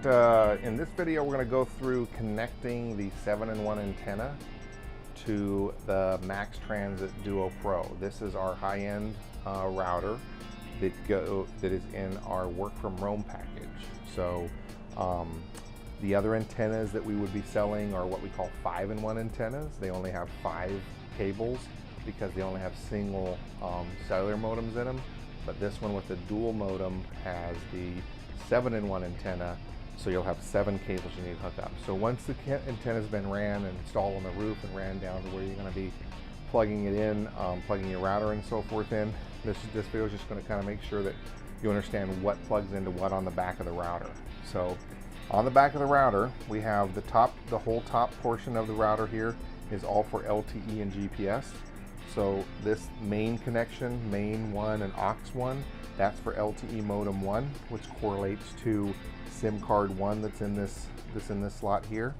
in this video we're going to go through connecting the 7-in-1 antenna to the Max Transit Duo Pro. This is our high-end router that is in our work from Rome package. So the other antennas that we would be selling are what we call 5-in-1 antennas. They only have 5 cables because they only have single cellular modems in them. But this one with the dual modem has the 7-in-1 antenna, so you'll have 7 cables you need to hook up. So once the antenna has been ran and installed on the roof and ran down to where you're going to be plugging it in, plugging your router and so forth in, this video is just going to kind of make sure that you understand what plugs into what on the back of the router. So on the back of the router, we have the whole top portion of the router here is all for LTE and GPS. So this main connection, main 1 and aux 1, that's for LTE modem 1, which correlates to SIM card 1 that's in this slot here.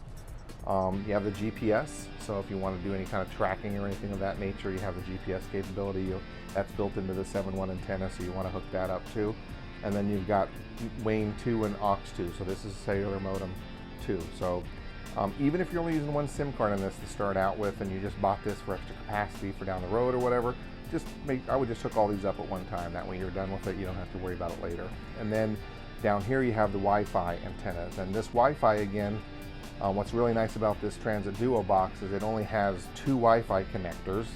You have the GPS, so if you want to do any kind of tracking or anything of that nature, you have the GPS capability. That's built into the 7-in-1 antenna, so you want to hook that up too. And then you've got WAN 2 and aux 2, so this is cellular modem 2. So even if you're only using 1 SIM card on this to start out with, and you just bought this for extra capacity for down the road or whatever, I would just hook all these up at one time. That way you're done with it, you don't have to worry about it later. And then down here you have the Wi-Fi antennas. And this Wi-Fi, again, what's really nice about this Transit Duo box is it only has 2 Wi-Fi connectors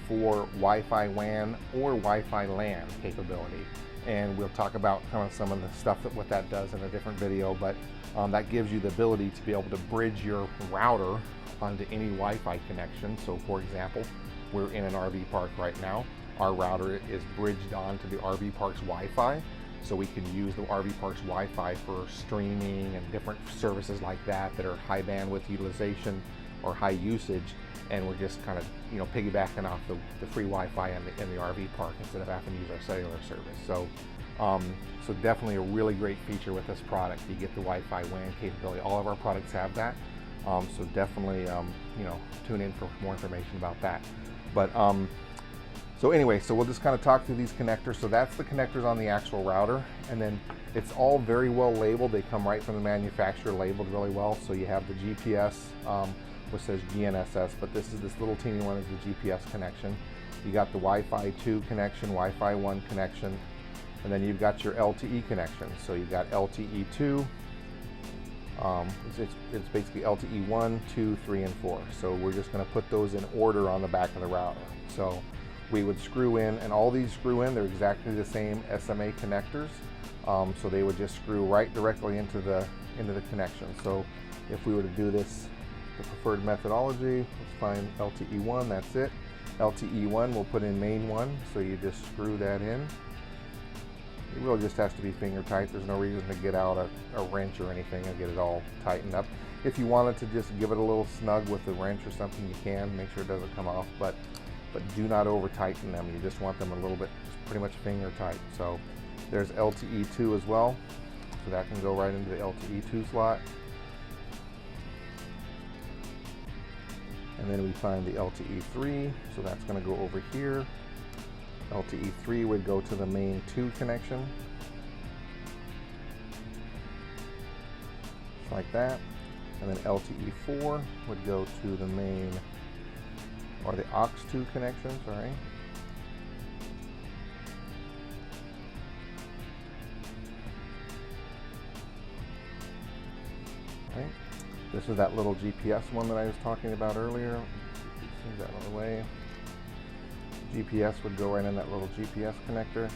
for Wi-Fi WAN or Wi-Fi LAN capability. And we'll talk about kind of some of the stuff what that does in a different video, but that gives you the ability to be able to bridge your router onto any Wi-Fi connection. So for example, we're in an RV park right now. Our router is bridged onto the RV park's Wi-Fi, so we can use the RV park's Wi-Fi for streaming and different services like that are high bandwidth utilization or high usage, and we're just kind of piggybacking off the free Wi-Fi in the RV park instead of having to use our cellular service. So so definitely a really great feature with this product. You get the Wi-Fi WAN capability. All of our products have that. So definitely tune in for more information about that. But so anyway, so we'll just kind of talk through these connectors. So that's the connectors on the actual router, and then it's all very well labeled. They come right from the manufacturer, labeled really well. So you have the GPS, which says GNSS, but this little teeny one is the GPS connection. You got the Wi-Fi 2 connection, Wi-Fi 1 connection, and then you've got your LTE connection. So you've got LTE 2. It's basically LTE 1, 2, 3, and 4. So we're just going to put those in order on the back of the router. So we would screw in, and all these screw in, they're exactly the same SMA connectors. So they would just screw right directly into the connection. So if we were to do this, the preferred methodology, let's find LTE 1, that's it. LTE 1 we'll put in main 1, so you just screw that in. It really just has to be finger tight. There's no reason to get out a wrench or anything and get it all tightened up. If you wanted to just give it a little snug with a wrench or something, you can. Make sure it doesn't come off, but do not over tighten them. You just want them a little bit, just pretty much finger tight. So there's LTE 2 as well. So that can go right into the LTE 2 slot. And then we find the LTE 3, so that's going to go over here. LTE 3 would go to the main 2 connection, just like that. And then LTE 4 would go to the main, or the aux 2 connection, sorry. Okay. This is that little GPS one that I was talking about earlier. Move that one away. GPS would go right in that little GPS connector.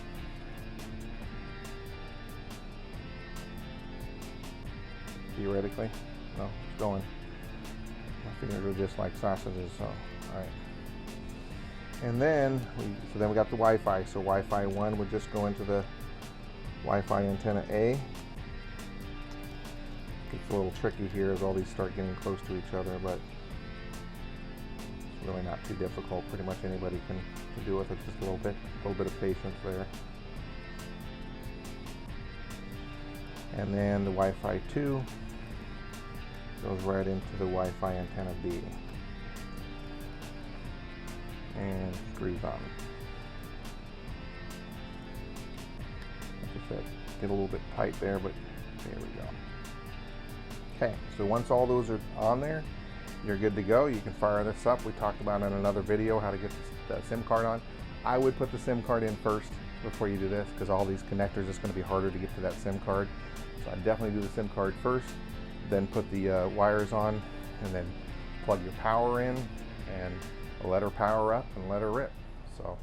Theoretically. No, it's going. My fingers are just like sausages, so alright. And then we got the Wi-Fi. So Wi-Fi 1 would just go into the Wi-Fi antenna A. It's a little tricky here as all these start getting close to each other, but it's really not too difficult. Pretty much anybody can do with it. Just a little bit of patience there. And then the Wi-Fi 2 goes right into the Wi-Fi antenna B and screws on. Like I said, get a little bit tight there, but there we go. Okay, so once all those are on there, you're good to go. You can fire this up. We talked about in another video how to get the SIM card on. I would put the SIM card in first before you do this, because all these connectors, it's going to be harder to get to that SIM card. So I definitely do the SIM card first, then put the wires on, and then plug your power in and let her power up and let her rip. So